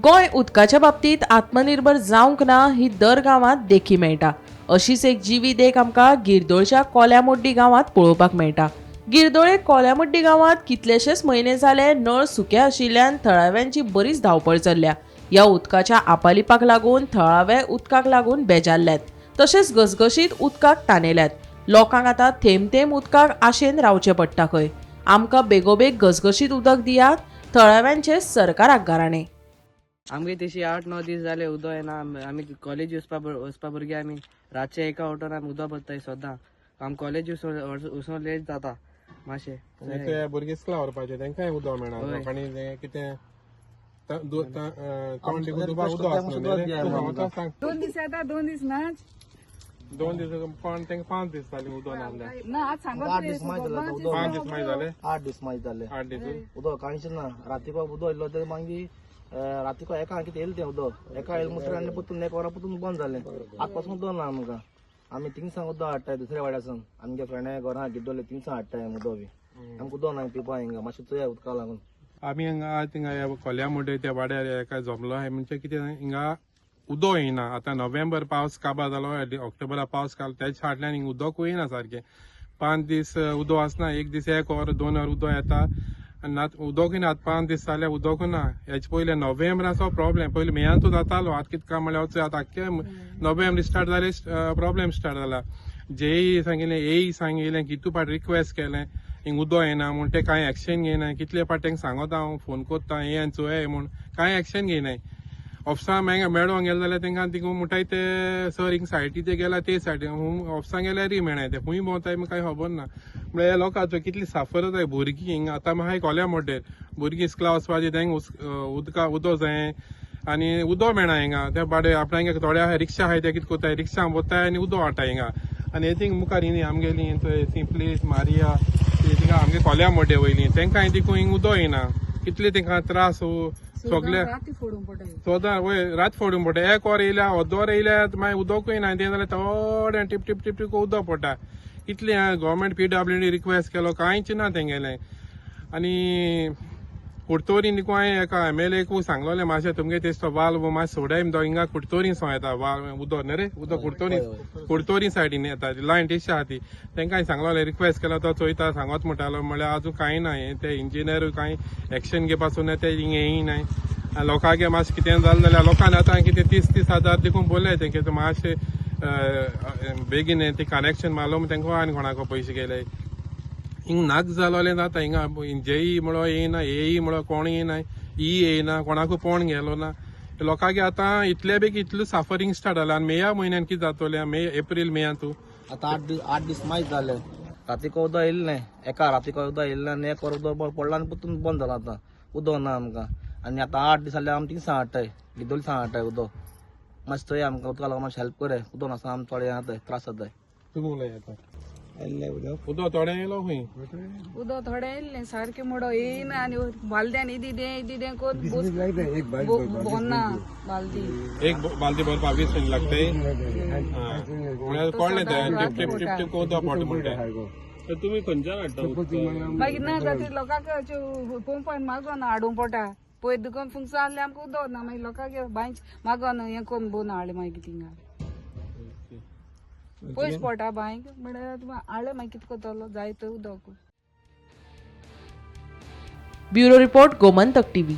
गोंय उदकाच्या बाबतीत आत्मनिर्भर जावंक ना ही दर गांवांत देखी मेळटा। अशीच एक जिवी देख आमकां गिरदोळच्या कोल्यामोड्डी गांवांत पळोवपाक मेळटा। गिरदोळे कोल्यामोड्डी गांवांत कितलेशेच म्हयने जाले नळ सुके आशिल्ल्यान थळाव्यांची बरीच धांवपळ चल्ल्या। ह्या उदकाच्या आपालिपाक लागून थळावे उदकाक लागून बेजारल्यात, तशेंच गसगशीत उदकाक ताणयल्यात। लोकांक आतां थेंब थेंब उदकाक आशेन रावचें पडटा खंय। आमकां बेगोबेग गसगशीत उदक दियात, थळाव्यांचे सरकाराक गाराणे। आमगे तशी 8-9 दीस जाले उदो येना। आमी कॉलेज वचपा भुरगे आमी रातचे एका वॉटोन आमी उदो भरताय सदां। आम कॉलेज वचून लेट जाता मातशें। ते भुरगे स्कुला व्हरपाचे तेंकाय उदो मेळना आनी कितें तोंड दिवून उदो आसना न्ही। 2 दीस येता 2 दीस ना 2 दीस पण तेंका 5 दीस जाले उदो नासलें। ना आज सांगत 5 दीस मागीर जाले 8 दीस मागीर जाले 8 दीस उदो कांयच ना। रातीको उदो येयलो ते मागीर रातीको एका कितें येयलें तें उदो एका येयलें मुसर आनी परतून एक वरां परतून बंद जालें। आज पासून उदो ना आमकां। आमी थिंगसां उदो हाडटाय दुसऱ्या वाड्यासून आमगे फ्रेंडा घरां गिड्डोले थिंगसां हाडटाय उदो बी। आमकां उदो ना पिवपा हिंगा मातशें चोया उदका लागून। आमी हिंगा थिंगा कोल्या मोडे त्या वाड्यार एका जमलो आहाय म्हणजे कितें हिंगा उदो येयना। आतां नोव्हेंबर पावस काबार जालो, ऑक्टोबरा पावस कालो तेच्या फाटल्यान हिंगा उदोक येयना सारकें। 5 दीस उदो आसना, एक दीस 1 वर 2 वर उदो येता आनी उदोकूय ना। 5 दीस जाले उदोक ना। हेचे पयले नोव्हेंबराचो प्रॉब्लेम पयलीं मेयातूच जातालो। आतां कितें काय म्हणल्यार आतां आख्खे नोव्हेंबर स्टार्ट जाले प्रॉब्लेम स्टार्ट जाला। जेई सांगिल्लें एई सांगिल्लें कितू पाट रिक्वेस्ट केलें हिंगा उदो येना म्हूण ते कांय एक्शन घेयनाय। कितले पाट तांकां सांगता हांव फोन कोत्ता ये आनी चोया म्हूण कांय एक्शन घेयनाय। ऑफिसां मेळोंक गेले जाल्यार तेंकां तिगून म्हणटाय ते सर हिंग सायटी ते गेला ते सायटी ऑफिसां गेल्यारय मेळनाय ते खूंय भोंवताय कांय खबर ना। म्हळ्यार हे लोकांचो कितली साफर जाताय भुरगीं हिंगा। आतां म्हाका कोल्या मोड्डेर भुरगीं स्कुला वचपाची तेंका उदो जाय आनी उदो मेळना हिंगा। ते बाडे आपणांगे थोडे आहाय रिक्षा आहाय ते कितें कोताय रिक्षां वताय आनी उदो हाडटाय हिंगा। आनी हे थिंग मुखार हिंग आमगेली सिंपलीस मारिया थिंगा आमगे कोल्या मोड्डे वयलीं तेंकां देखून हिंग उदो येना। कितले तेंकां त्रास सगळे सदां वय रात फोडूंक पडटा। 1 वर येयल्या अर्द वर येयल्यार मागीर उदोकूय ना तें जाल्यार थोडें टिप टिप टिप टिप उदो पडटा। कितले गव्हर्मेंट PWD रिक्वेस्ट केलो कांयच ना तेंगेलें। आनी कुडतोरी देखून हांवें एका MLA सांगलोलें मातशें तुमगे तेचो वाल मातशें सोडाय म्हणटा हिंगा कुडतोरी सो येता उदो न्ही रे उदो कुडतोरी सायडीन येता लायन तेशी आहा ती तेंकां सांगलोलें रिक्वेस्ट केलो तो चोयता सांगोत म्हणटालो। म्हळ्यार आजून कांय ना ते इंजिनियर कांय एक्शन घेवपासून ते हिंगा येयनाय। लोकांगे मातशें कितें जालें जाल्यार लोकांनी आतां कितें 30-30 हजार देखून बोलले तेंके मातशें बेगीन ते कनेक्शन मारलो म्हूण तेंका आनी कोणाको पयशे गेले। हिंग नाक जालोलें जाता हिंगा जेई म्हणो येयना एई म्हणो कोण येयना येयना कोणाकू पोण गेलो ना। लोकांगे आतां इतले बेगी इतलें सफरींग स्टार्ट जालां। आनी मेया म्हयन्यान कितें जातलें एप्रील मेयान आतां 8 दीस मागीर जाले रातीको उदो येयलें एका रातीको उदो येयलें आनी 1 वर उदो पडला आनी परतून बंद जाला। आतां उदो ना आमकां आनी आतां 8 दीस जाल्यार आमी थिंगसां हाडटाय गिदोळसां हाडटाय उदो। मातशें चोया आमकां उदका लागून मातशें हेल्प कराय। उदो नासतना आमी थोडे जाताय त्रास जाताय। उदो थोडें येयलो खंय उदो थोडें येयल्लें सारकें म्हणो येयना आनी बालद्यान इदी दे कोण भोंना बालदी एक बालदी भरपा 20 मिनीट लागताय। म्हळ्यार कळ्ळें तें टिप टिप टिप टिप उदो पडटा म्हणटा। तुमी खंयच्यान हाडटा मागीर ना जाती लोकांक पंपान मागोन हाडूंक पडटा। पयर दुकान फुंगसा आहले आमकां उदो ना मागीर लोकांक बांयच मागोन हें कोन्न बोन हाडलें मागीर थिंगा पयस पडटा बांयक म्हळ्यार हाडलें मागीर कितें कोत्तलो जाय तर उदक। Bureau report Gomantak TV।